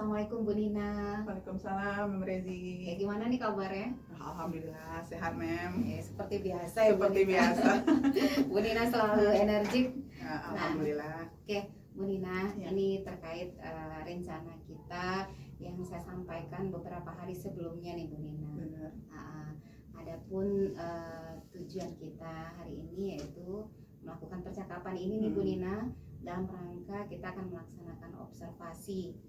Assalamualaikum Bu Nina. Waalaikumsalam, Mem Rezi. Gimana nih kabarnya? Alhamdulillah sehat, Mem. Seperti biasa ya Bu Seperti Nina. biasa. Bu Nina selalu energik. Alhamdulillah. Bu Nina, Ya. ini terkait rencana kita yang saya sampaikan beberapa hari sebelumnya nih Bu Nina. Benar. Adapun tujuan kita hari ini yaitu melakukan percakapan ini nih Bu Nina dalam rangka kita akan melaksanakan observasi.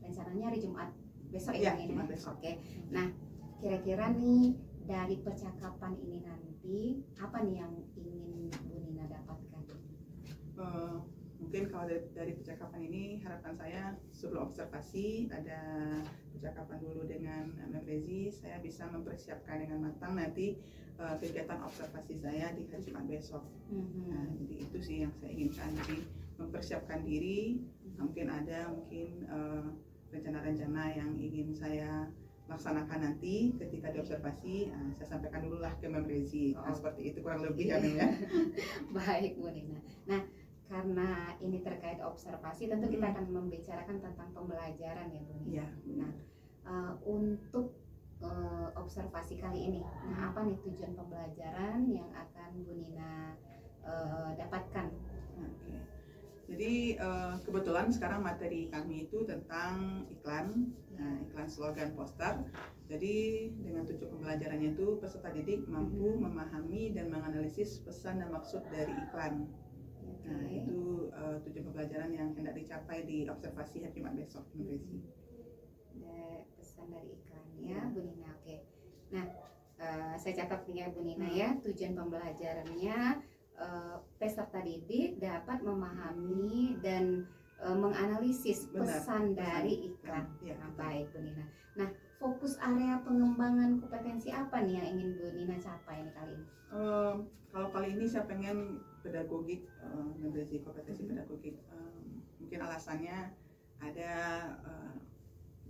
Rencananya hari Jumat besok ya, Bu Nina. Jumat besok. Oke. Nah, kira-kira nih dari percakapan ini nanti apa nih yang ingin Bu Nina dapatkan? Mungkin kalau dari percakapan ini harapan saya sebelum observasi ada percakapan dulu dengan Mem Rezi, saya bisa mempersiapkan dengan matang nanti kegiatan observasi saya di hari Jumat besok. Nah, jadi itu sih yang saya inginkan, jadi mempersiapkan diri. Mungkin rencana-rencana yang ingin saya laksanakan nanti ketika diobservasi, saya sampaikan dulu lah ke Mem Rezi. Seperti itu kurang lebih ya, Mem ya. Baik Bu Nina. Nah, karena ini terkait observasi, tentu kita akan membicarakan tentang pembelajaran ya Bu Nina. Ya. Nah, untuk observasi kali ini, apa nih tujuan pembelajaran yang akan Bu Nina dapatkan? Oke. Jadi kebetulan sekarang materi kami itu tentang iklan, iklan slogan poster. Jadi dengan tujuan pembelajarannya itu peserta didik mampu memahami dan menganalisis pesan dan maksud dari iklan. Nah, itu tujuan pembelajaran yang hendak dicapai di observasi hari Jumat besok, Mem Rezi. Pesan dari iklannya, Bu Nina. Oke. Nah, saya catat nih ya Bu Nina ya, tujuan pembelajarannya peserta didik dapat memahami dan menganalisis pesan dari iklan. Ya. Nah, baik Bu Nina. Nah, fokus area pengembangan kompetensi apa nih yang ingin Bu Nina capai nih kali ini? Kalau kali ini saya pengen pedagogik, Mem Rezi, kompetensi pedagogik. Mungkin alasannya ada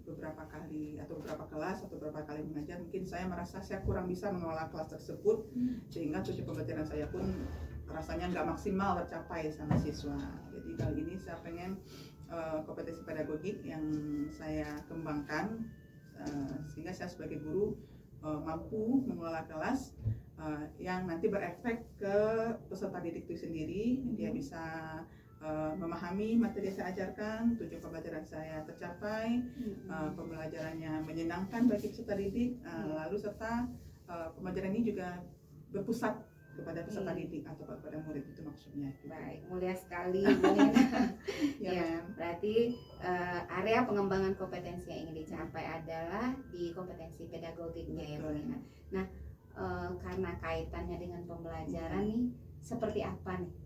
beberapa kali atau beberapa kelas atau beberapa kali mengajar, mungkin saya merasa saya kurang bisa mengelola kelas tersebut, sehingga tujuan pembelajaran saya pun rasanya nggak maksimal tercapai sama siswa. Jadi kali ini saya pengen kompetensi pedagogik yang saya kembangkan, sehingga saya sebagai guru mampu mengelola kelas yang nanti berefek ke peserta didik itu sendiri. Dia bisa memahami materi yang saya ajarkan, tujuan pembelajaran saya tercapai, pembelajarannya menyenangkan bagi peserta didik, lalu serta pembelajaran ini juga berpusat kepada peserta didik atau kepada murid, itu maksudnya. Baik, mulia sekali Bu Nina. Ya, berarti area pengembangan kompetensi yang ingin dicapai adalah di kompetensi pedagogiknya ya Bu Nina. Nah, karena kaitannya dengan pembelajaran nih, seperti apa nih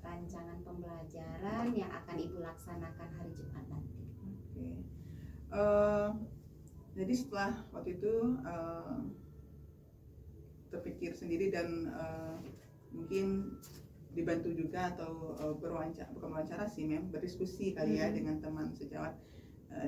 rancangan pembelajaran yang akan Ibu laksanakan hari Jumat nanti? Jadi setelah waktu itu terpikir sendiri dan mungkin dibantu juga atau bukan wawancara sih, Mem, berdiskusi kali ya dengan teman sejawat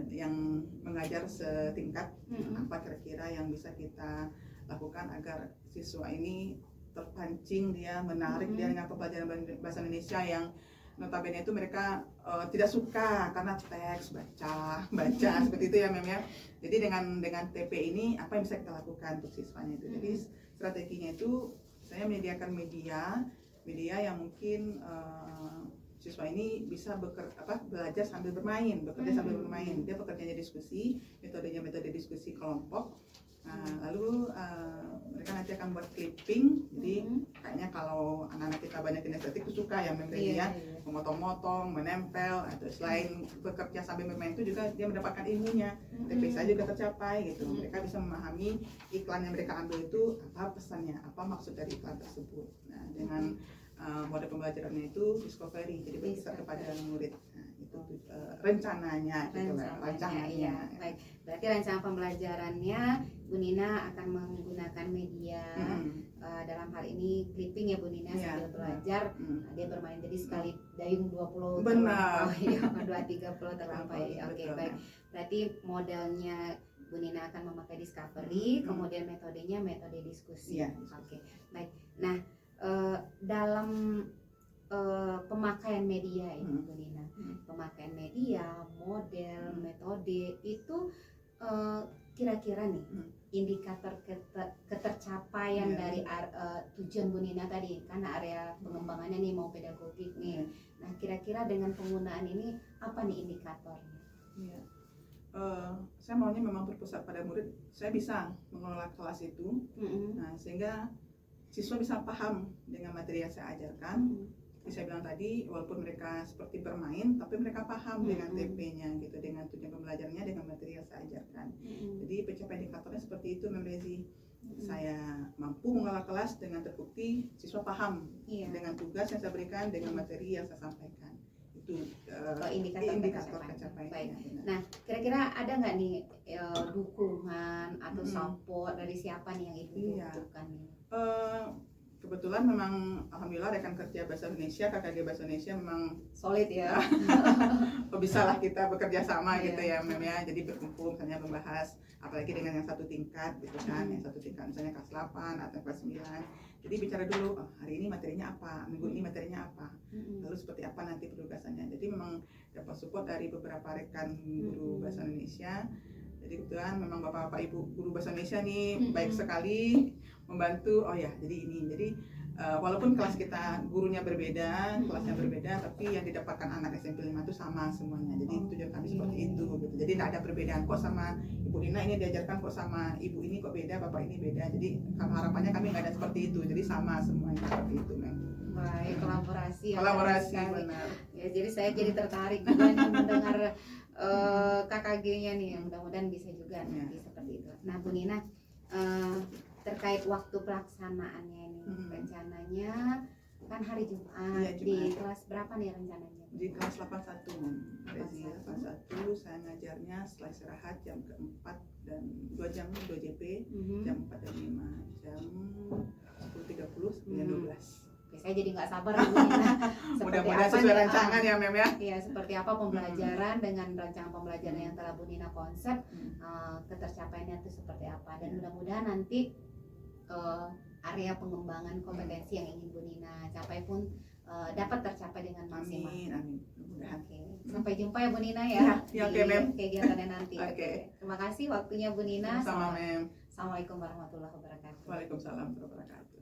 yang mengajar setingkat, apa kira-kira yang bisa kita lakukan agar siswa ini terpancing, dia menarik dia dengan pembelajaran bahasa Indonesia yang notabene itu mereka tidak suka karena teks baca seperti itu ya, Mem ya. Jadi dengan TP ini apa yang bisa kita lakukan untuk siswanya itu. Jadi strateginya itu saya menyediakan media yang mungkin siswa ini bisa belajar sambil bermain, bekerja sambil bermain. Dia bekerjanya diskusi, metode diskusi kelompok. Lalu mereka nanti akan buat clipping. Jadi kayaknya kalau anak-anak kita banyak kinestetik itu suka ya, Mem Rezi ya, memotong-motong, menempel, atau selain bekerja sambil bermain itu juga dia mendapatkan ilmunya. TP saya juga tercapai gitu. Mereka bisa memahami iklan yang mereka ambil itu apa pesannya, apa maksud dari iklan tersebut. Nah, dengan mode pembelajarannya itu discovery, jadi berkisar kepada murid. Nah, itu rencananya. Iya. Baik, berarti rencana pembelajarannya Bu Nina akan menggunakan media dalam hal ini clipping ya Bu Nina, sambil belajar. Dia bermain, jadi sekali dayung 20 terlampaui, 2-3 terlampaui. Oke, baik. Berarti modelnya Bu Nina akan memakai discovery, kemudian metodenya metode diskusi. Oke, baik. Nah, dalam pemakaian media ini Bu Nina. Pemakaian media, model, metode itu kira-kira nih indikator ketercapaian dari tujuan Bu Nina tadi, karena area pengembangannya nih mau pedagogik nih. Nah kira-kira dengan penggunaan ini apa nih indikatornya? Iya. Saya maunya memang berpusat pada murid. Saya bisa mengelola kelas itu, nah sehingga siswa bisa paham dengan materi yang saya ajarkan. Seperti saya bilang tadi, walaupun mereka seperti bermain, tapi mereka paham dengan TP-nya gitu, dengan tujuan pembelajarannya, dengan materi yang saya ajarkan. Jadi pencapaian indikatornya seperti itu, Mem Rezi. Saya mampu mengelola kelas dengan terbukti siswa paham dengan tugas yang saya berikan, dengan materi yang saya sampaikan. Itu indikator pencapaian. Nah, kira-kira ada nggak nih dukungan atau support dari siapa nih yang Ibu butuhkan? Kebetulan memang alhamdulillah rekan kerja Bahasa Indonesia, KKG Bahasa Indonesia memang solid ya. Bisalah kita bekerja sama gitu ya Mem ya. Jadi berkumpul misalnya membahas, apalagi dengan yang satu tingkat gitu kan, yang satu tingkat misalnya kelas 8 atau kelas 9. Jadi bicara dulu, hari ini materinya apa, minggu ini materinya apa, lalu seperti apa nanti penugasannya. Jadi memang dapat support dari beberapa rekan guru Bahasa Indonesia. Jadi kebetulan memang bapak-bapak ibu guru Bahasa Indonesia nih baik sekali membantu. Oh ya, jadi ini. Jadi walaupun kelas kita gurunya berbeda, kelasnya berbeda, tapi yang didapatkan anak SMP 5 itu sama semuanya. Jadi tujuan kami seperti itu gitu. Jadi tidak ada perbedaan kok sama Ibu Nina ini diajarkan kok sama ibu ini kok beda, bapak ini beda. Jadi harapannya kami nggak ada seperti itu. Jadi sama semuanya seperti itu, Mem. Baik, kolaborasi. Kolaborasi benar. Ya, jadi saya jadi tertarik juga nih mendengar KKG-nya nih. Mudah-mudahan bisa juga nanti seperti itu. Nah, Bu Nina, terkait waktu pelaksanaannya ini, rencananya kan hari Jumat, di kelas berapa nih rencananya? Di kelas 81, Rezi, 81 saya ngajarnya setelah istirahat jam ke-4 dan 2 jam 2 JP, jam 4 dan 5, jam 10.30 sampai jam 12. Oke, saya jadi nggak sabar Bu Nina. Mudah-mudahan sesuai rancangan ya Mem ya. Iya, seperti apa pembelajaran dengan rancangan pembelajaran yang telah Bu Nina konsep, ketercapaiannya itu seperti apa, dan mudah-mudahan nanti area pengembangan kompetensi yang ingin Bu Nina capai pun dapat tercapai dengan maksimal. Amin. Mudah-mudahan. Oke. Sampai jumpa ya Bu Nina ya di kegiatannya nanti. Oke. Terima kasih waktunya Bu Nina. Sama Mem. Assalamualaikum warahmatullahi wabarakatuh. Waalaikumsalam warahmatullahi wabarakatuh.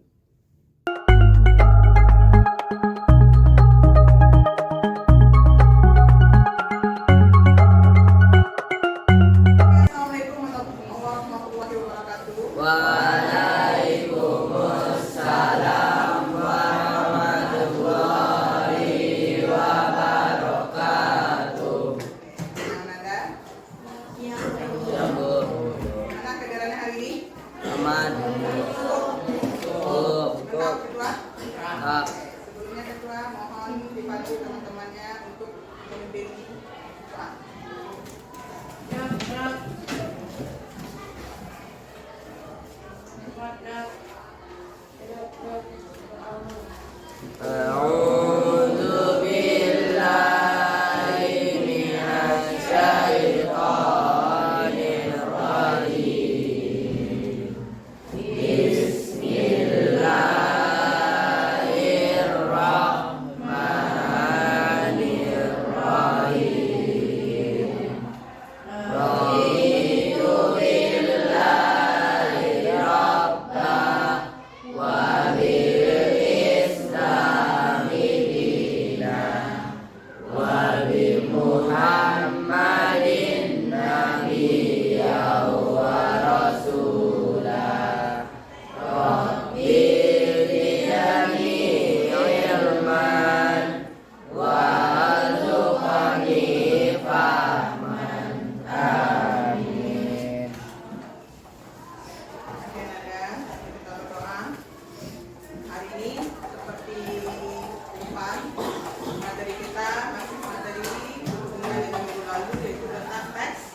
Sebelumnya ketua mohon dibantu teman-temannya untuk memimpin iklan.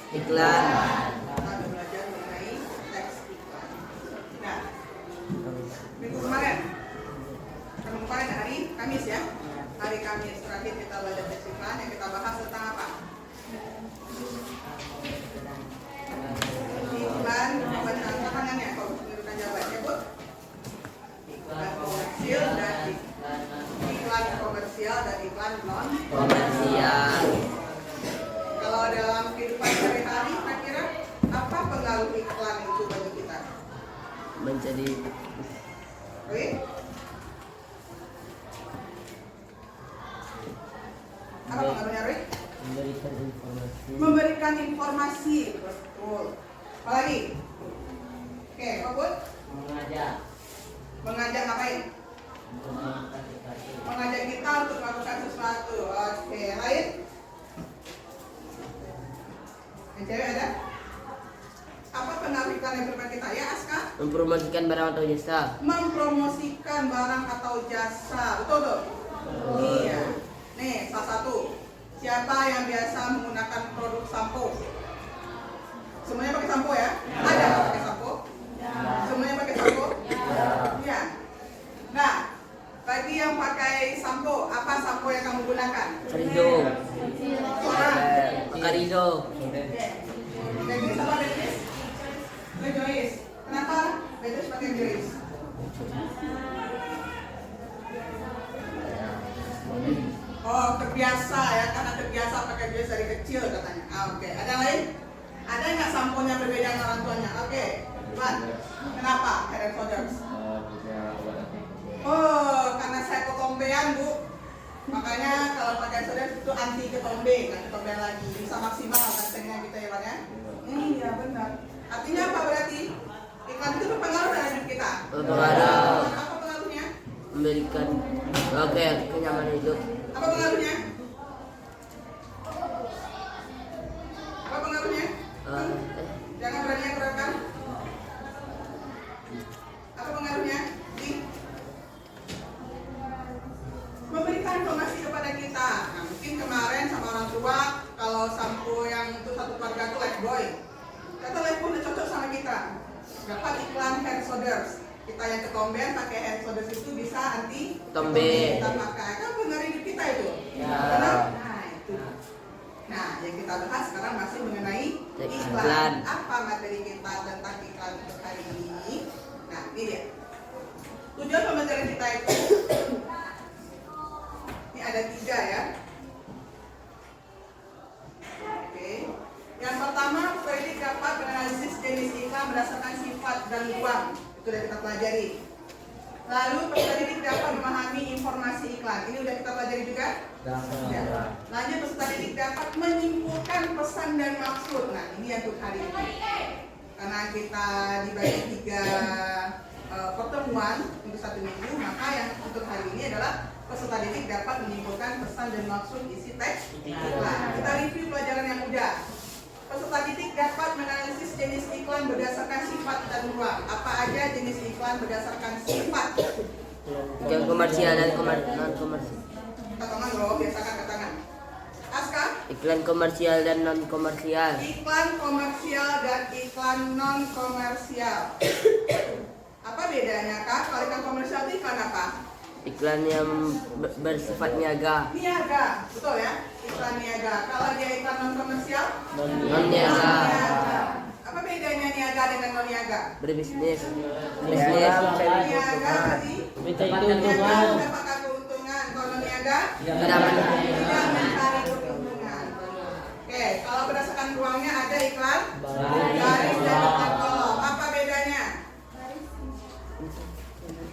Kita belajar mengenai teks iklan. Nah, minggu kemarin hari Kamis ya, hari Kamis terakhir kita belajar teks iklan. Yang kita bahas tentang apa? Iklan pembacaan pertanyaannya, kalau menunjukkan jawabannya Bu. Iklan komersil dan iklan komersil. Oke. Apa pengaruhnya, Roy? Memberikan informasi, betul. Apalagi? Oke, Put? Mengajak ngapain? Mengajak kita untuk melakukan sesuatu. Oke, lain? Yang cewek ada? Apa pengaruh iklan yang bermain kita? Ya, Aska? Mempromosikan barang atau jasa. Mempromosikan barang atau jasa. Betul tuh? Iya. Nih, salah satu. Siapa yang biasa menggunakan produk sampo? Semuanya pakai sampo ya? Ada nggak pakai sampo? Semuanya pakai sampo? Iya. Nah, bagi yang pakai sampo, apa sampo yang kamu gunakan? Karizo. Karizo. Beatrice apa Beatrice? Joyce. Kenapa Beatrice pakai Joyce? Oh, terbiasa ya, karena terbiasa pakai Joyce dari kecil katanya. Oke. Ada yang lain? Ada nggak samponya berbeda dengan orang tuanya? Oke. Iwan, kenapa Head and Shoulders? Oh, karena saya ketombean, Bu. Makanya kalau pakai Shoulders itu anti ketombe, nggak ketombe lagi. Bisa maksimal katanya kita ya, Pak ya. Iya, benar. Artinya apa berarti? Iklan itu berpengaruh dalam hidup kita. Berpengaruh. Apa pengaruhnya? Memberikan kenyamanan hidup. Apa pengaruhnya? Apa pengaruhnya? Jangan berani kerokan. Apa pengaruhnya? Memberikan informasi kepada kita. Nah, mungkin kemarin sama orang tua kalau sampo yang itu satu keluarga itu Lifebuoy. Kata Lifebuoy udah cocok sama kita. Dapat iklan hand shoulders. Kita yang ketombean pakai hand shoulders itu bisa anti Tombe. Kita pakai. Kan pengaruh hidup kita itu. Ya. Benar? Nah, itu. Nah, yang kita bahas sekarang masih mengenai iklan. Iklan. Apa materi kita tentang iklan untuk hari ini? Nah, ini dia. Tujuan pembelajaran kita itu ini ada 3 ya. Oke. Yang pertama, pendidik dapat menganalisis jenis iklan berdasarkan sifat dan ruang. Itu sudah kita pelajari. Lalu peserta didik dapat memahami informasi iklan. Ini sudah kita pelajari juga. Ya. Lanjut, peserta didik dapat menyimpulkan pesan dan maksud. Nah, ini yang untuk hari ini. Karena kita dibagi 3 pertemuan untuk 1 minggu, maka yang untuk hari ini adalah peserta didik dapat menyimpulkan pesan dan maksud isi teks iklan. Kita review pelajaran yang mudah. Peserta didik dapat menganalisis jenis iklan berdasarkan sifat dan ruang. Apa aja jenis iklan berdasarkan sifat? Yang komersial dan non komersial. Angkat tangan loh, biasakan angkat tangan. Aska? Iklan komersial dan non komersial. Iklan komersial dan iklan non komersial. Apa bedanya, Kak? Kalau iklan komersial itu iklan apa? Iklan yang bersifat niaga. Niaga, betul ya? Iklan niaga. Kalau dia iklan non komersial? Non niaga. Apa bedanya niaga dengan non niaga? Berbisnis. Niaga Bisnis. Minta niaga keuntungan. mendapatkan keuntungan. Kalau non niaga Tidak tidak mencari keuntungan. Oke, kalau berdasarkan ruangnya ada iklan baris dan iklan kolom. Apa bedanya?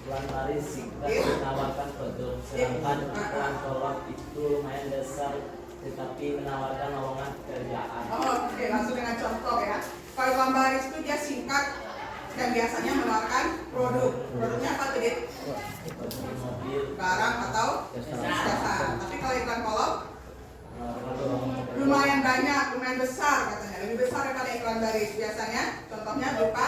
Iklan baris kita menawarkan produk, sedangkan iklan kolom itu lumayan besar tetapi menawarkan lowongan pekerjaan. Oke, langsung dengan contoh ya. Kalau iklan baris itu dia singkat dan biasanya menawarkan produk. Produknya apa tuh, Dit? Seperti mobil, Barang atau jasa. Tapi kalau iklan kolom produk lumayan banyak, lumayan besar katanya. Lebih besar daripada iklan baris. Biasanya contohnya berupa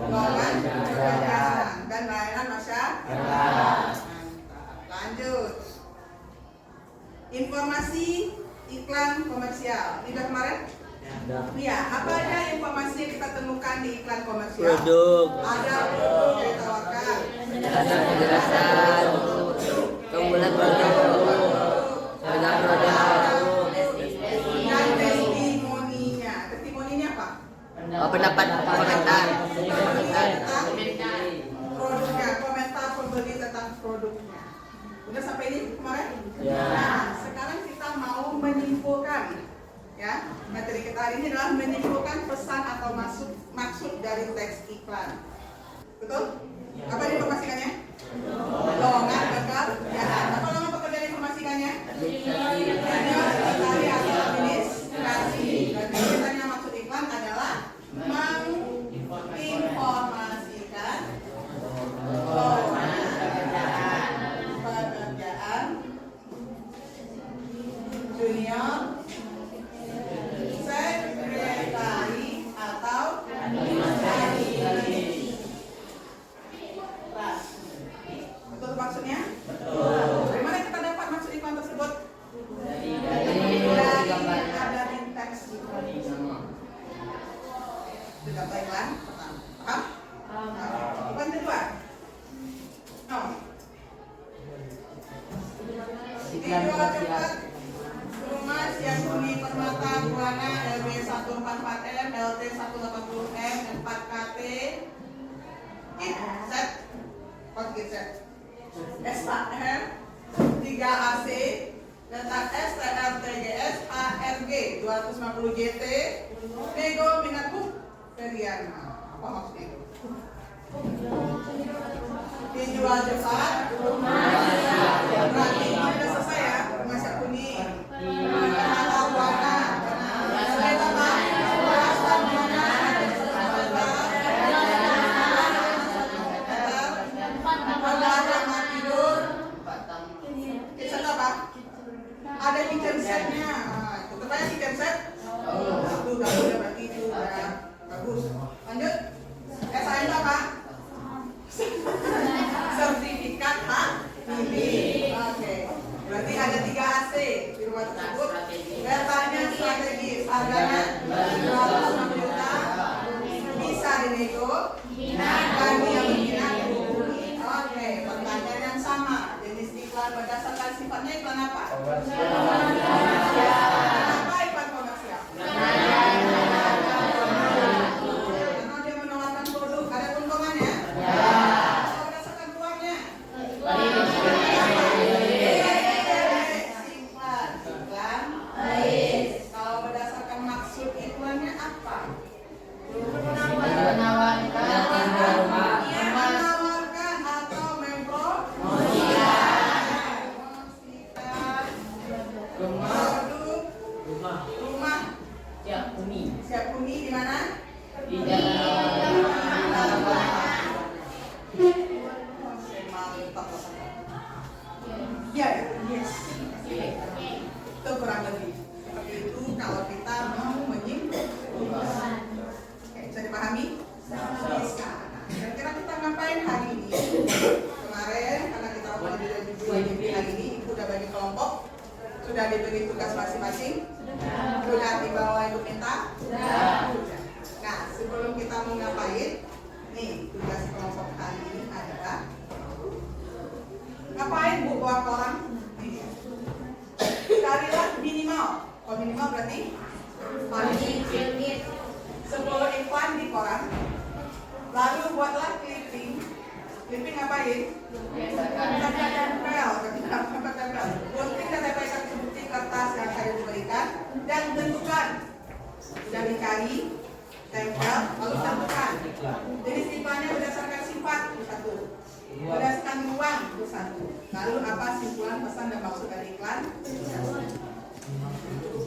lowongan pekerjaan dan layanan masyarakat. Mantap. Lanjut. Informasi iklan komersial. Ini udah kemarin? Iya. Apa aja informasi yang kita temukan di iklan komersial? Produk. Ada produk yang ditawarkan. Ada penjelasan. Keunggulan produk. Harga produk. Dan testimoninya. Testimoninya apa? Pendapat komentar. Produknya, komentar pembeli tentang produknya. Udah sampai ini kemarin? Ya. Nah, sekarang kita mau menyimpulkan. Ya, materi kita hari ini adalah menyimpulkan pesan atau maksud dari teks iklan. Betul? Apa diinformasikannya? Lowongan pekerjaan. Apa lowongan pekerjaan informasikannya? Sekretari atau administrasi. Berarti biasanya maksud iklan adalah menginformasikan lowongan pekerjaan junior sekretari atau administrasi. Betul maksudnya? Dari mana kita dapat maksud iklan tersebut? Dari ada di teks iklan. Itu data iklan pertama. Paham? Iklan kedua. No. Dijual cepat rumah siang kuning permata buana LB 144M LT 180M 4KT kit set kit set SHM 3AC letak STR TGS ARG 250 JT nego minat bu Feriana. Apa maksudnya itu? Dijual cepat berarti ini sudah selesai ya, rumah siap kuning permata buana ada kitchen setnya, itu terbanyak kitchen set. Itu udah berarti itu udah bagus. Lanjut, SAM itu apa? Sertifikat HMI. Oke, berarti ada 3 AC di rumah tersebut. Datanya strategis, harganya 250 juta, bisa dinego, bagi yang berminat. Oke, pertanyaan yang sama. Jenis iklan berdasarkan sifatnya iklan apa? Kenapa iklan komersial? Karena dia menawarkan produk, ada keuntungannya? Kalau berdasarkan uangnya? Iklan. Kalau berdasarkan maksud iklannya apa? Menawarkan atau mempromosikan produk rumah siap huni di mana? Di ya, yes. Itu kurang lebih seperti itu kalau kita mau menyimpulkan. Oke, bisa dipahami? Bisa. Kira-kira kita ngapain hari ini? Kemarin karena kita mau jadi hari ini, ibu udah bagi kelompok, sudah diberi tugas masing-masing, sudah dibawa ibu minta. Sudah. Nah, sebelum kita mau ngapain, nih tugas kelompok hari ini adalah ngapain bu bawa koran? Carilah minimal. Kalau minimal berarti paling sedikit 10 iklan di koran. Lalu buatlah clipping. Clipping ngapain? Tempel. Gunting dan tempelkan ke bukti kertas yang saya berikan dan tentukan. Sudah dicari, tempel, lalu tentukan. Jenis iklannya berdasarkan sifat itu satu. Berdasarkan ruang itu satu. Lalu apa simpulan pesan dan maksud dari iklan?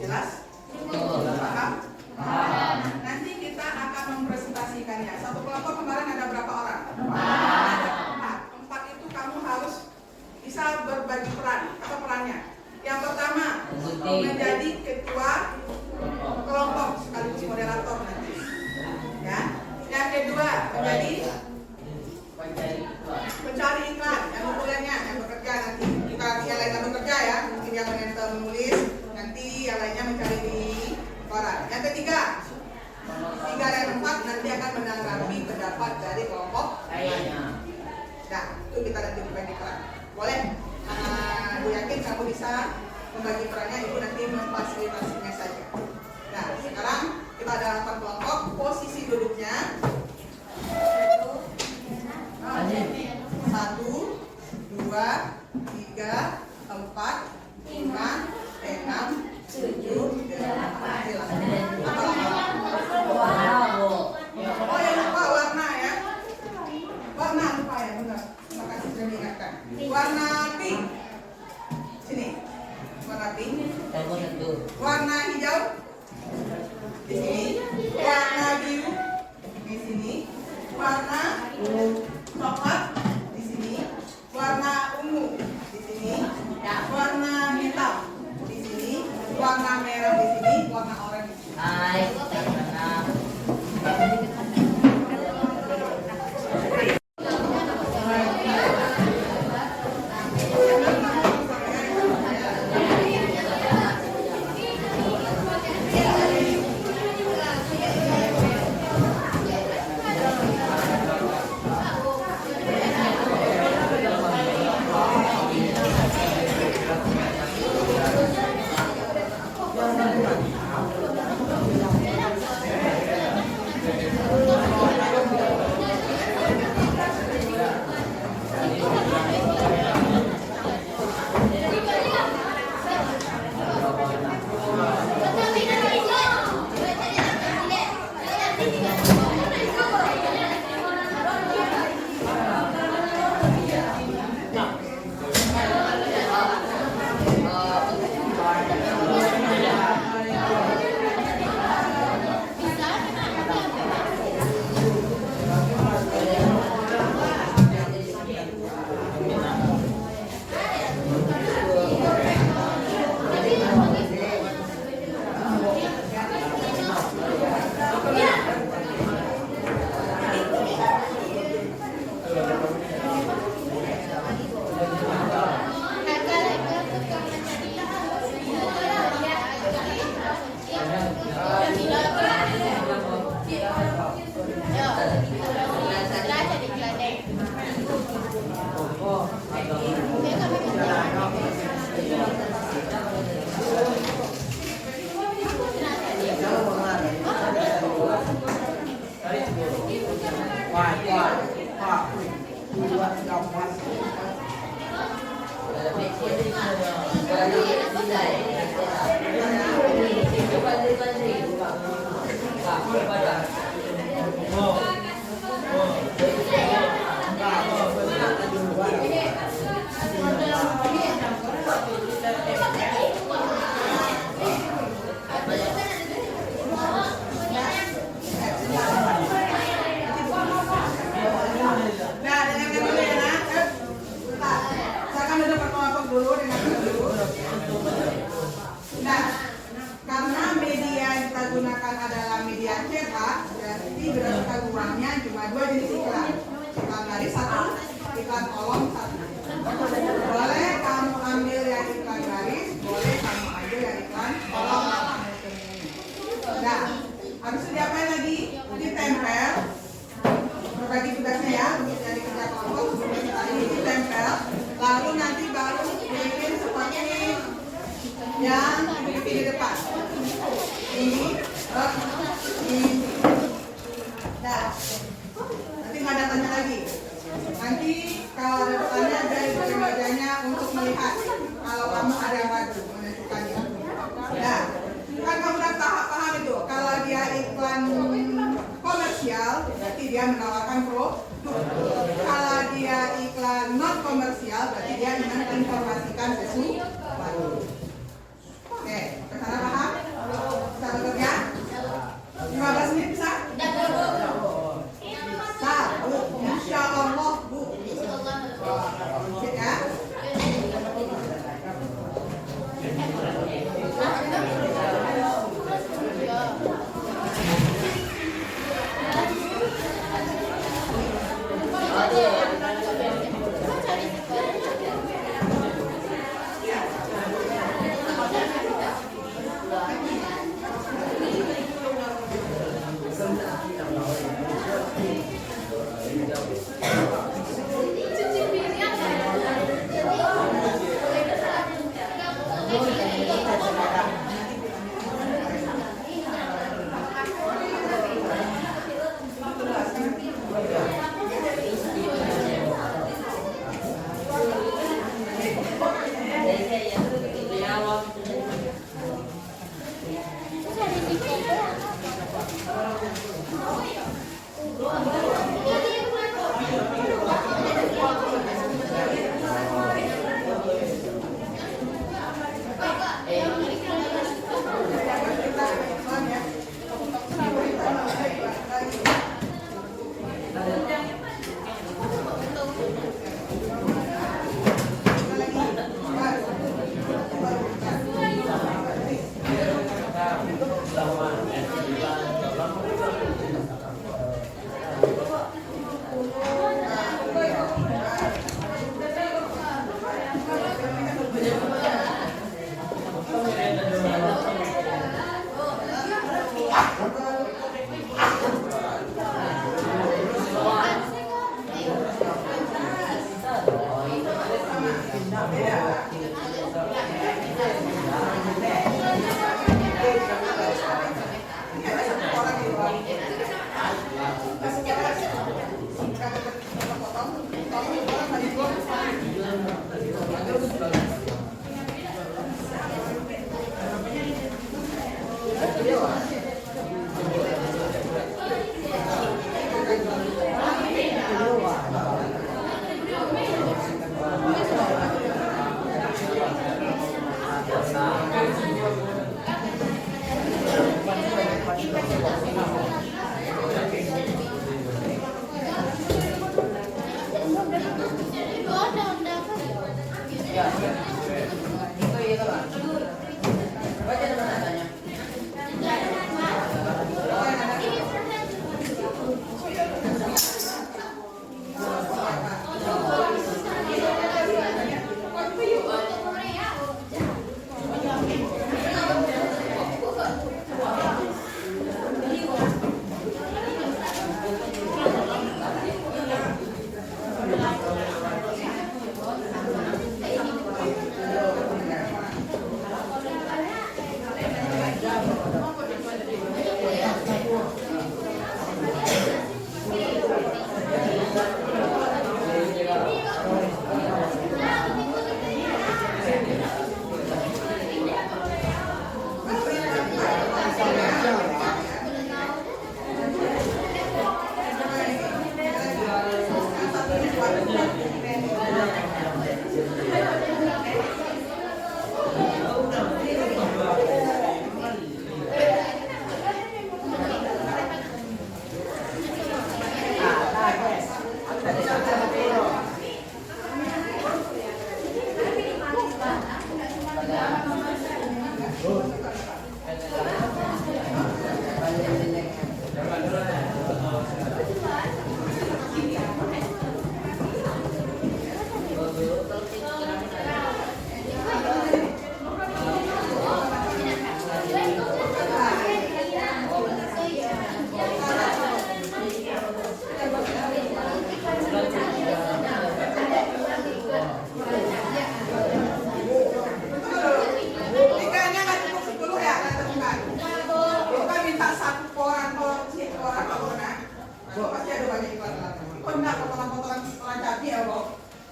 Jelas? Paham? Nanti kita akan mempresentasikannya. Satu kelompok kemarin ada berapa orang? Ada 4. 4 itu kamu harus bisa berbagi peran. Apa perannya? Yang pertama, menjadi ketua kelompok sekaligus moderator nanti. Ya. Yang kedua, menjadi pencari iklan yang memulainya, yang bekerja nanti. Kita yang lainnya bekerja ya, mungkin yang menulis, nanti yang lainnya mencari di koran. Yang ketiga, 3 dan 4 nanti akan menanggapi pendapat dari kelompok lainnya. Nah, itu kita nanti berbagi peran. Boleh? Ibu yakin kamu bisa membagi perannya, ibu nanti memfasilitasinya saja. Nah, sekarang kita ada 8 kelompok, posisi duduknya 1, 2, 3, 4, 5, 6, 7, 8. Oh, yang lupa warna ya. warna coklat di sini, warna ungu di sini, warna hitam di sini, warna merah di sini, warna oranye di sini. Hai,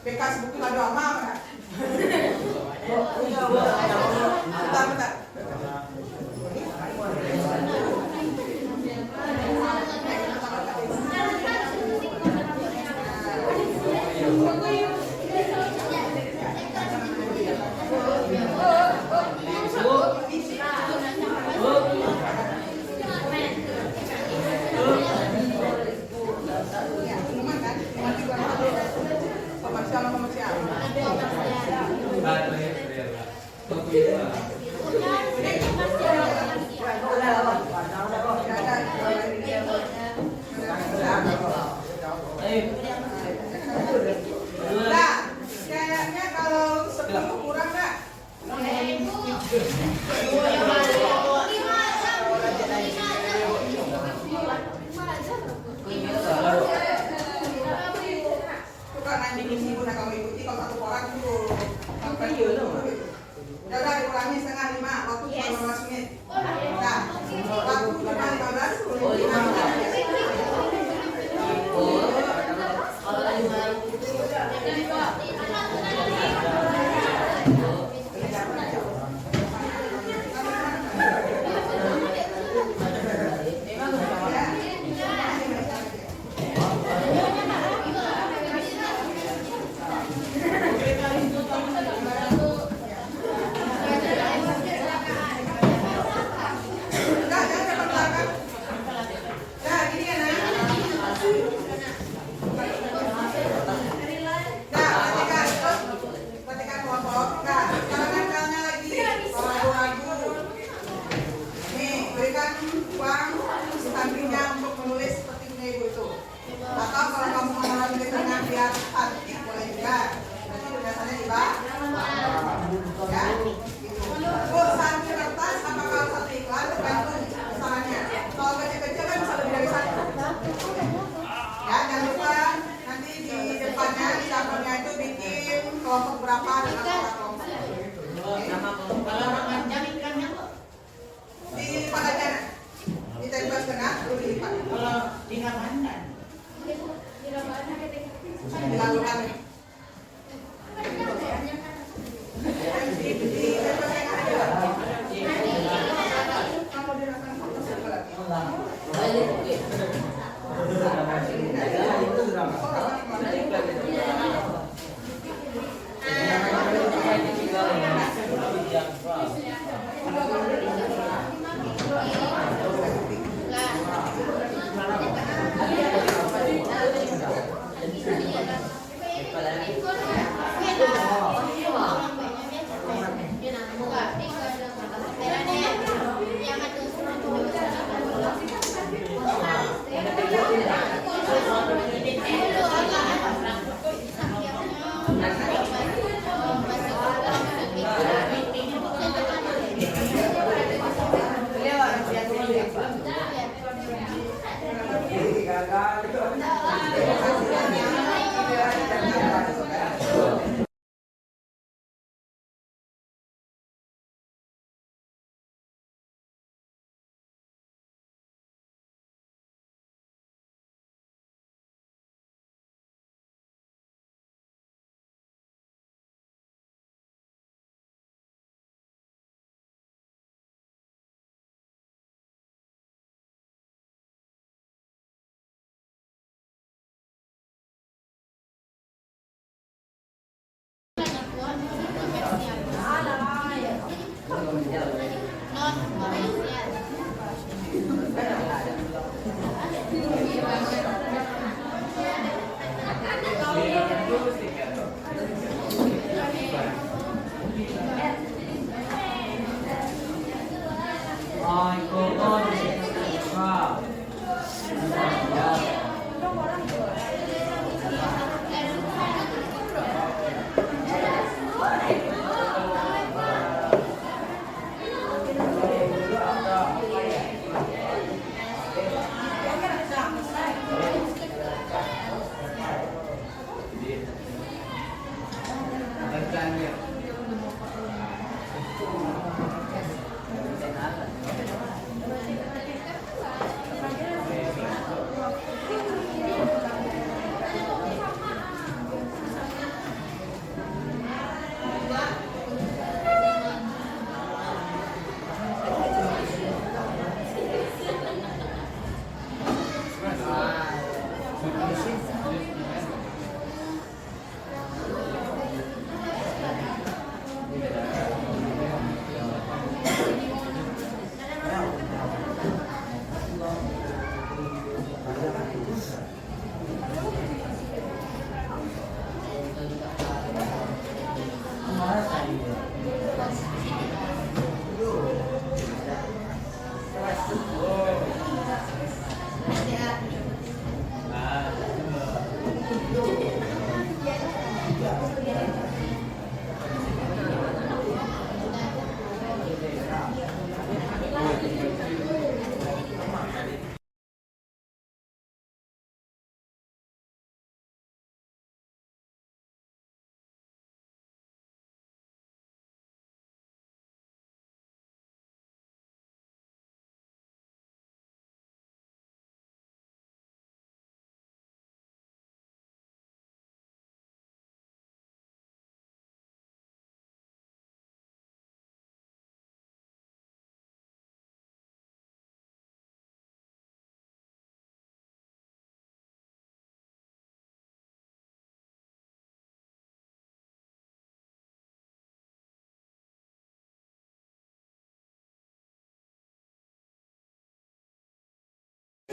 Bekas buku agama. Bentar. Komersial. 2,5 lebih lipat. Kalau di Rabanan Dilakukan.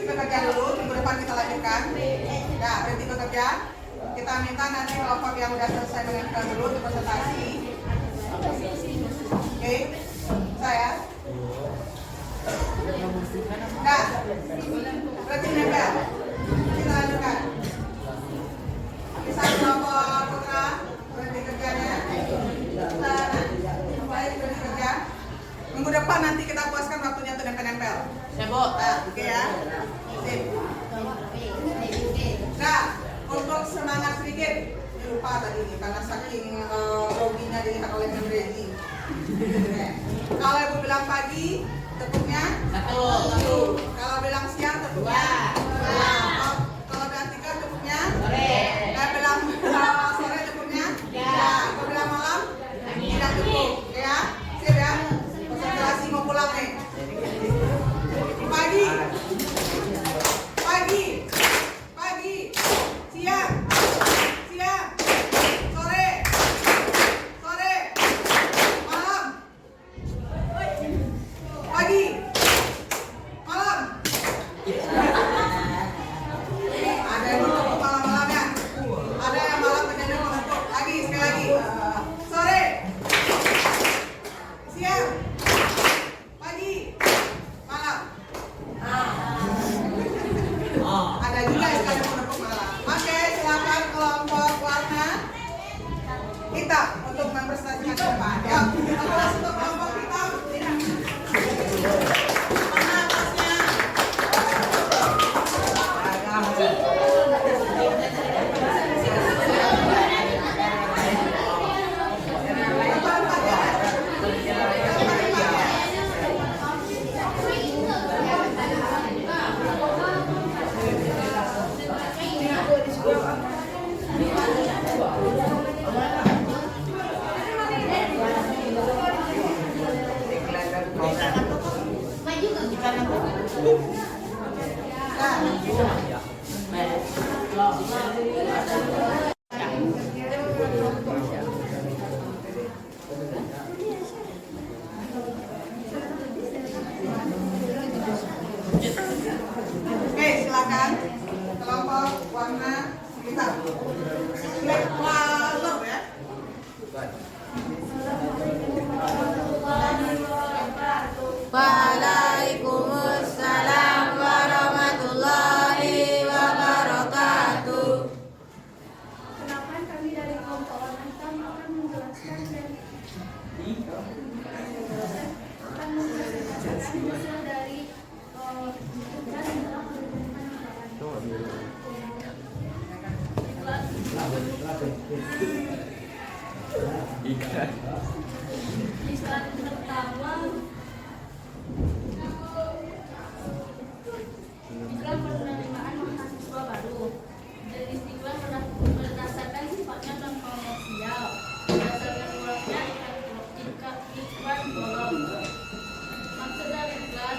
Bekerja dulu, minggu depan kita lanjutkan. Ya, berhenti bekerja. Kita minta nanti kelompok yang udah selesai mengajukan dulu untuk presentasi. Oke, saya. Nah, berhenti nempel. Kita lanjutkan. Bisa kelompok putra berhenti kerjanya. Baik, berhenti kerja. Minggu depan nanti kita puaskan waktunya untuk nempel-nempel. Nah, oke ya. Sip. Nah, untuk semangat sedikit, lupa tadi nih karena saking loginya dilihat oleh Mbak Rezi. Kalau Ibu bilang pagi, tepuknya Satu. Kalau bilang siang tepuknya Kalau bilang tiga tepuknya Sore. bilang sore tepuknya Kalau bilang malam tidak tepuk ya. Sip ya. Konsentrasi mau pulang nih. Pagi siang sore malam pagi malam. Ada yang menepuk malam-malamnya, ada yang malam penyanyi menepuk lagi sekali lagi. Sore siang pagi malam. Ada juga yang sekali menepuk malam. Oke, silakan kelompok warna hitam untuk mempresentasikan ke depan. Ya, kelas untuk kelompok hitam. Mana tasnya? Oke, silakan kelompok warna hitam. Black color ya. Waalaikumsalam warahmatullahi wabarakatuh. Kenapa kami dari kelompok warna hitam akan menjelaskan hasil dari tugas yang telah di slide pertama Istiqlal penerimaan mahasiswa baru. Dan istiqlal berdasarkan sifatnya non komersial. Berdasarkan uratnya iklan bolong. Maksud dari iklan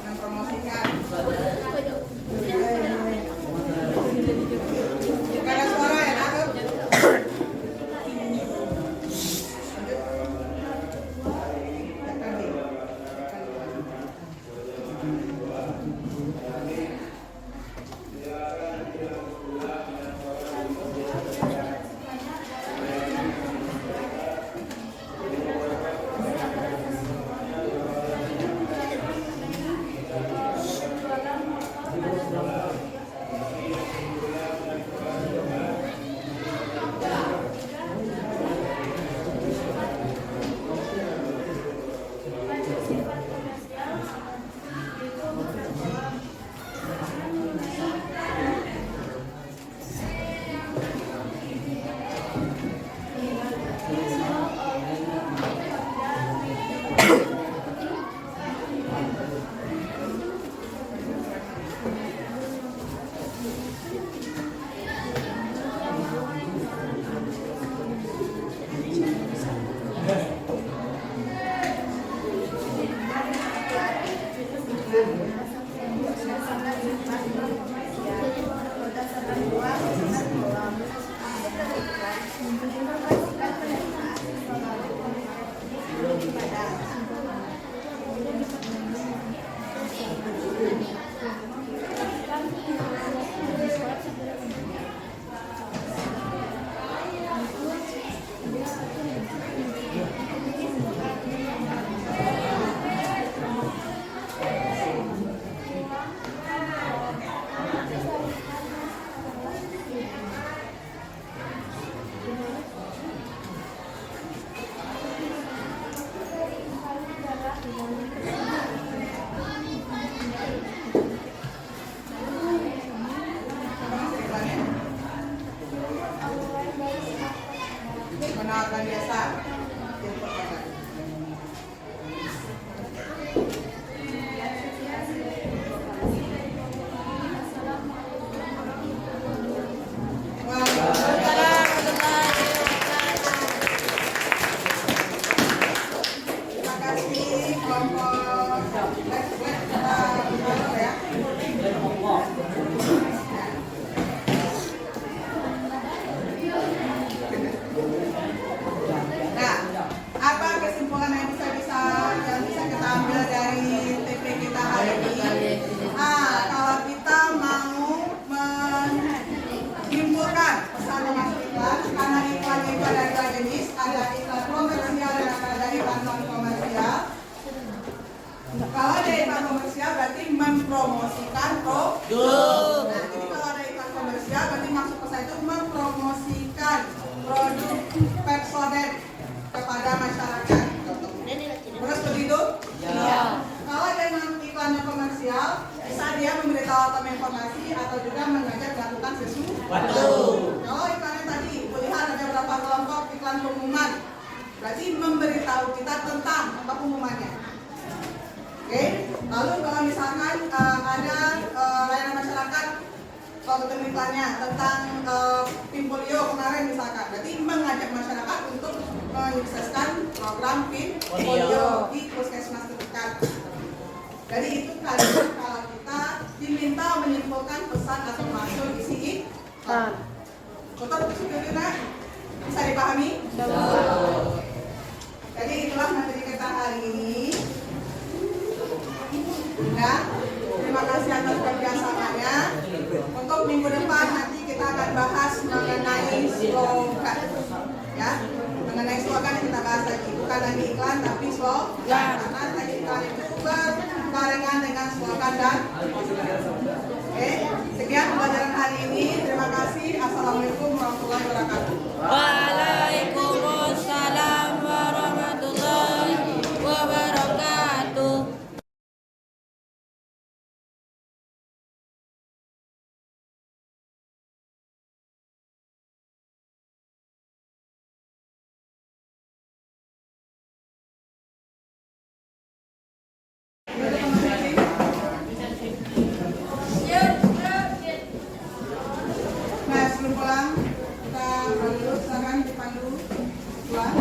Mempromosikan. Nah, jadi kalau ada iklan komersial berarti maksud pesan itu mempromosikan produk Pepsodent kepada masyarakat. Terus begitu? Ya. Kalau dengan iklannya komersial, bisa dia memberitahu atau informasi atau juga mengajak melakukan sesuatu. Kalau iklannya tadi, melihat ada beberapa kelompok iklan pengumuman, berarti memberitahu kita tentang apa pengumumannya. Oke, lalu kalau misalkan ada layanan masyarakat, kalau ketemu iklannya tentang PIN polio kemarin misalkan, berarti mengajak masyarakat untuk menyukseskan program PIN polio di puskesmas terdekat. Jadi itu kalian kalau kita diminta menyimpulkan pesan atau maksud isi iklan. Betul nak? Bisa dipahami? Jadi itulah materi kita hari ini. Ya, terima kasih atas kerjasamanya. Untuk minggu depan nanti kita akan bahas mengenai slogan. Ya, mengenai slogan yang kita bahas lagi, bukan lagi iklan tapi slogan. Karena tadi iklan itu berbarengan dengan slogan dan. Oke, sekian pelajaran hari ini. Terima kasih. Assalamualaikum warahmatullahi wabarakatuh. Waalaikumsalam warahmatullahi wabarakatuh. Nah, sebelum pulang kita dulu silakan dipandu pulang.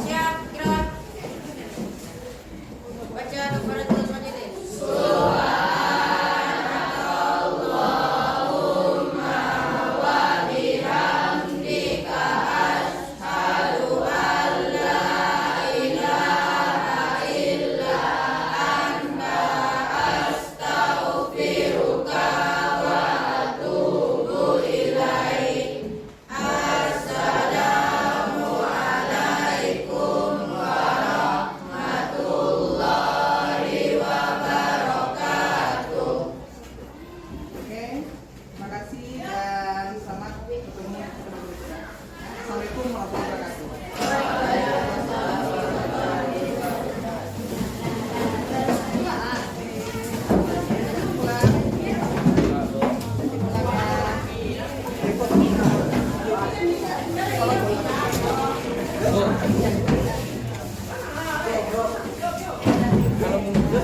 Siap, gerak. Baca Kafaratul Majelis. Oke, terima kasih dan selamat bertemu. Assalamualaikum warahmatullahi wabarakatuh. Kalau mundur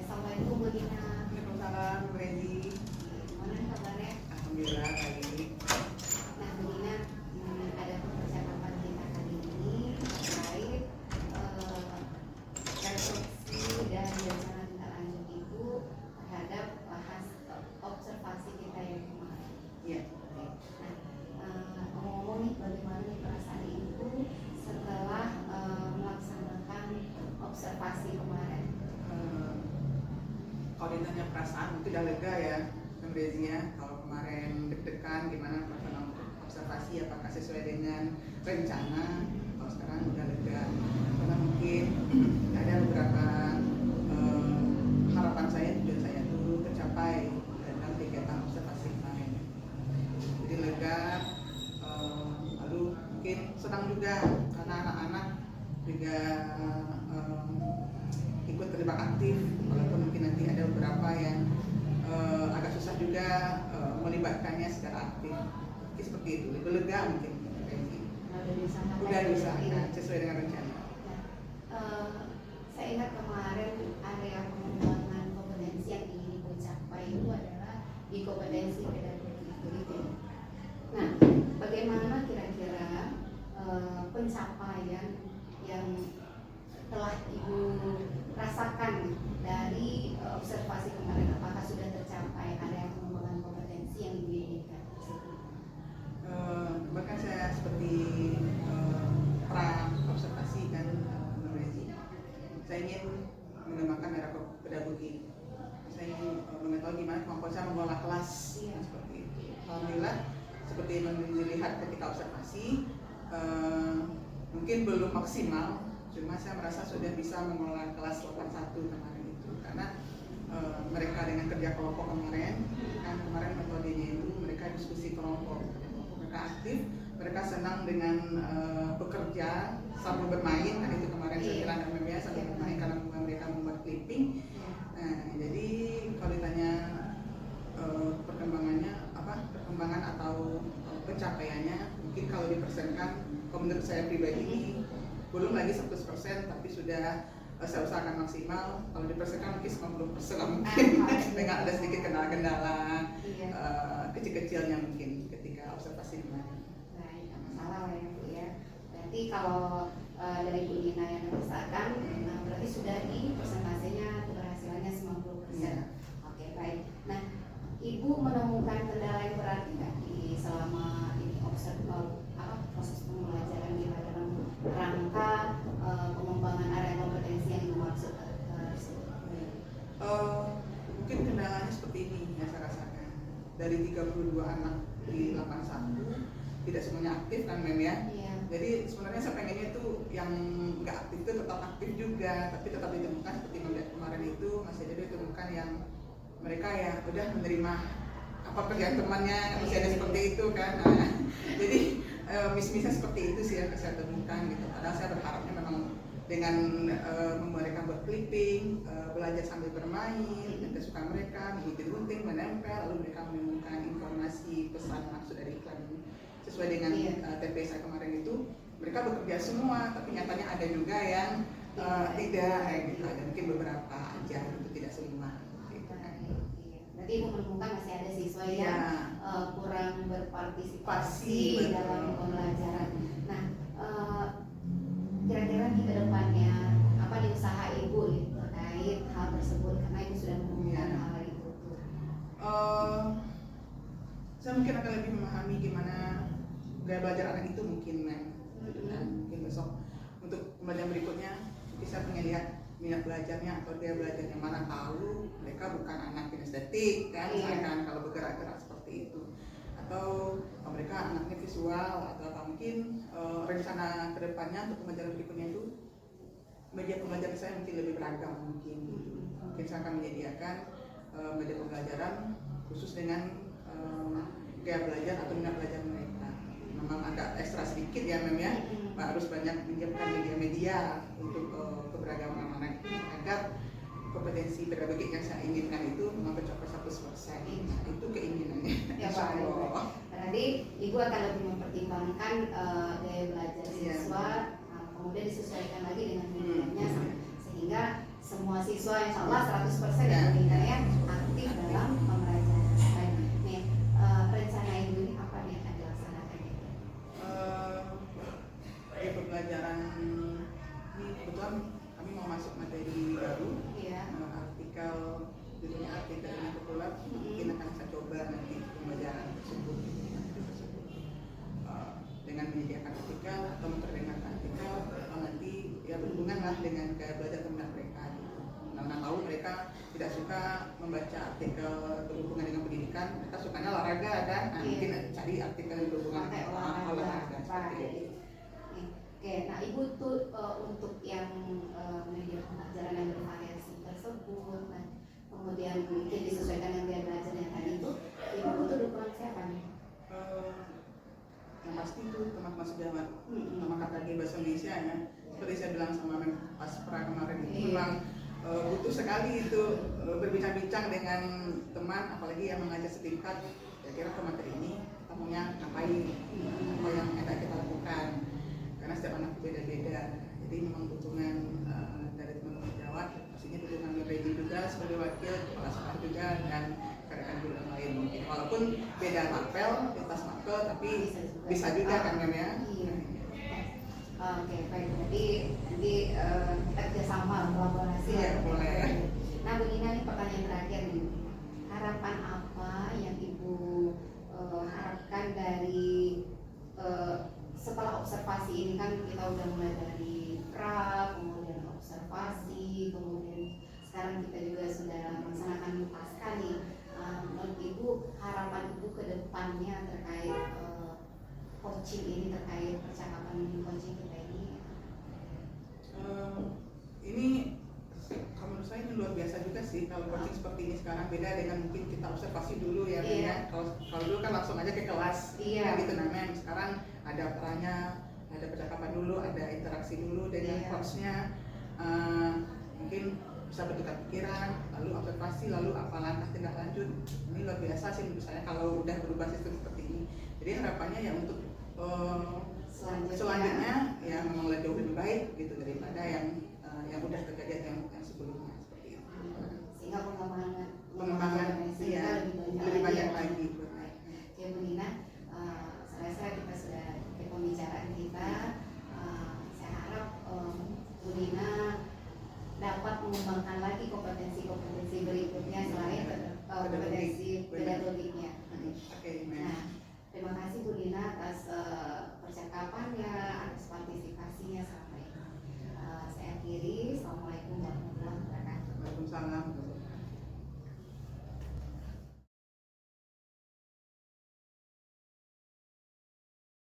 Assalamualaikum Bu Dina. Waalaikumsalam, Bu Rezi. Gimana kabarnya? Alhamdulillah baik. Nah Bu Dina, ada percakapan kita kali ini terkait refleksi dan rencana tindak lanjut Ibu terhadap observasi kita yang kemarin. Iya. Oke. Nah, ngomong-ngomong nih bagaimana nih perasaan Ibu setelah melaksanakan observasi kemarin? Kalau ditanya perasaan mungkin udah lega ya, Bang Rezi ya. Kalau kemarin deg-degan gimana perasaan untuk observasi, apakah sesuai dengan rencana? Kalau sekarang udah lega, karena mungkin ada beberapa harapan saya, tujuan saya dulu tercapai dalam kegiatan observasi kemarin. Jadi lega, lalu mungkin senang juga karena anak-anak juga ikut terlibat aktif, walaupun mungkin nanti ada beberapa yang agak susah juga melibatkannya secara aktif. Jadi seperti itu, lebih lega mungkin. Udah diusahakan sesuai dengan rencana. Saya ingat kemarin area pengembangan kompetensi yang ingin Ibu capai itu adalah di kompetensi pedagogi kurikulum. Nah, bagaimana kira-kira pencapaian yang telah Ibu rasakan dari observasi kemarin? Apakah sudah tercapai area pengembangan kompetensi yang Ibu inginkan? Bahkan saya seperti mungkin belum maksimal, cuma saya merasa sudah bisa mengelola kelas 81 kemarin itu karena mereka dengan kerja kelompok kemarin metodenya itu mereka diskusi kelompok, mereka aktif, mereka senang dengan bekerja sambil bermain, kan itu kemarin saya bilang ya sambil bermain karena mereka membuat clipping. Jadi kalau ditanya perkembangan atau pencapaiannya, mungkin kalau dipersenkan, kalau menurut saya pribadi ini belum lagi 100%, tapi sudah saya usahakan maksimal. Kalau dipersenkan mungkin 90% mungkin dengan ada sedikit kendala-kendala kecil-kecilnya mungkin ketika observasi kemarin. Baik, nggak masalah lah ya Bu ya. Berarti kalau dari Bu Nina yang merasakan, berarti sudah di persentasenya keberhasilannya 90%. Ya. Oke, baik. Nah, Ibu menemukan kendala yang berarti nggak di selama ini proses pembelajaran di dalam rangka pengembangan area kompetensi yang dimaksud tersebut? Mungkin kendalanya seperti ini yang saya rasakan. Dari 32 anak di 81 tidak semuanya aktif kan Mem ya. Iya. Jadi sebenarnya saya pengennya itu yang nggak aktif itu tetap aktif juga, tapi tetap ditemukan seperti melihat kemarin itu masih ada ditemukan yang mereka ya udah menerima apa kerjaan temannya, masih ada seperti itu kan. Jadi miss-missnya seperti itu sih yang saya temukan gitu. Padahal saya berharapnya memang dengan mereka buat clipping, belajar sambil bermain, dan kesukaan mereka, gunting-gunting, menempel, lalu mereka menemukan informasi pesan maksud dari iklan sesuai dengan TP saya kemarin itu. Mereka bekerja semua, tapi nyatanya ada juga yang tidak, gitu. Ada mungkin beberapa aja, itu tidak semua. Gitu kan. Berarti Ibu menemukan masih ada siswa yang kurang berpartisipasi dalam pembelajaran. Nah, kira-kira di kedepannya apa nih usaha Ibu terkait hal tersebut karena Ibu sudah menemukan hal itu? Saya mungkin akan lebih memahami gimana gaya belajar anak itu mungkin mungkin besok untuk pembelajaran berikutnya mungkin saya pengen lihat minat belajarnya atau dia belajarnya mana, tahu mereka bukan anak kinestetik kan, misalkan kalau bergerak-gerak seperti itu, atau mereka anaknya visual, atau mungkin rencana kedepannya untuk pembelajaran berikutnya itu media pembelajaran saya mungkin lebih beragam mungkin saya akan menyediakan media pembelajaran khusus dengan gaya belajar atau minat belajar mereka. Memang agak ekstra sedikit ya Mem ya, harus banyak menyiapkan media-media untuk keberagaman anak agar kompetensi pedagogik yang saya inginkan itu mencapai 100%. Nah, itu keinginannya. Ya Pak. Berarti Ibu akan lebih mempertimbangkan gaya belajar siswa, kemudian disesuaikan lagi dengan medianya sehingga semua siswa insya Allah 100% ya aktif dalam pembelajaran. Nih, rencana Ibu ini apa nih yang akan dilaksanakan? Pembelajaran ini kebetulan kami mau masuk materi baru, artikel judulnya artikel yang populer, mungkin akan saya coba nanti pembelajaran tersebut dengan menyediakan artikel atau memperdengarkan artikel nanti ya berhubungan lah dengan gaya belajar teman mereka gitu. Karena tahu mereka tidak suka membaca artikel berhubungan dengan pendidikan, mereka sukanya olahraga kan, mungkin cari artikel yang berhubungan dengan olahraga seperti itu. Oke, nah Ibu tuh untuk yang media pembelajaran yang bervariasi tersebut, nah kemudian mungkin disesuaikan dengan gaya belajar yang tadi itu, Ibu tuh dukungan siapa nih? Yang pasti itu teman-teman sejawat, sama KKG Bahasa Indonesia ya. Seperti saya bilang sama Pas Pra kemarin itu memang butuh sekali itu berbincang-bincang dengan teman, apalagi yang mengajar setingkat. Kira-kira ke materi ini kita maunya ngapain, apa yang ada kita lakukan. Karena setiap anak beda-beda, jadi memang dukungan dari teman-teman sejawat, pastinya dukungan Regi juga sebagai wakil kepala sekolah juga dan rekan guru yang lain mungkin. Walaupun beda mapel, lintas mapel, tapi bisa juga kan Mem ya. Oke, baik. Jadi nanti kita kerjasama kolaborasi ya. Boleh. Nah Bu Nina, ini pertanyaan terakhir nih. Harapan apa yang Ibu harapkan dari setelah observasi ini, kan kita udah mulai dari pra, kemudian observasi, kemudian sekarang kita juga sudah melaksanakan pasca nih. Menurut Ibu, harapan Ibu ke depannya terkait coaching ini, terkait percakapan coaching kita ini sekarang beda dengan mungkin kita observasi dulu ya, Iya. ya. Kalau dulu kan langsung aja ke kelas, Iya. gitu nah Mem. Sekarang ada perannya, ada percakapan dulu, ada interaksi dulu dengan Iya. coachnya. Mungkin bisa bertukar pikiran, lalu observasi, lalu apa langkah tindak lanjut. Ini luar biasa sih menurut saya kalau udah berubah sistem seperti ini. Jadi harapannya ya untuk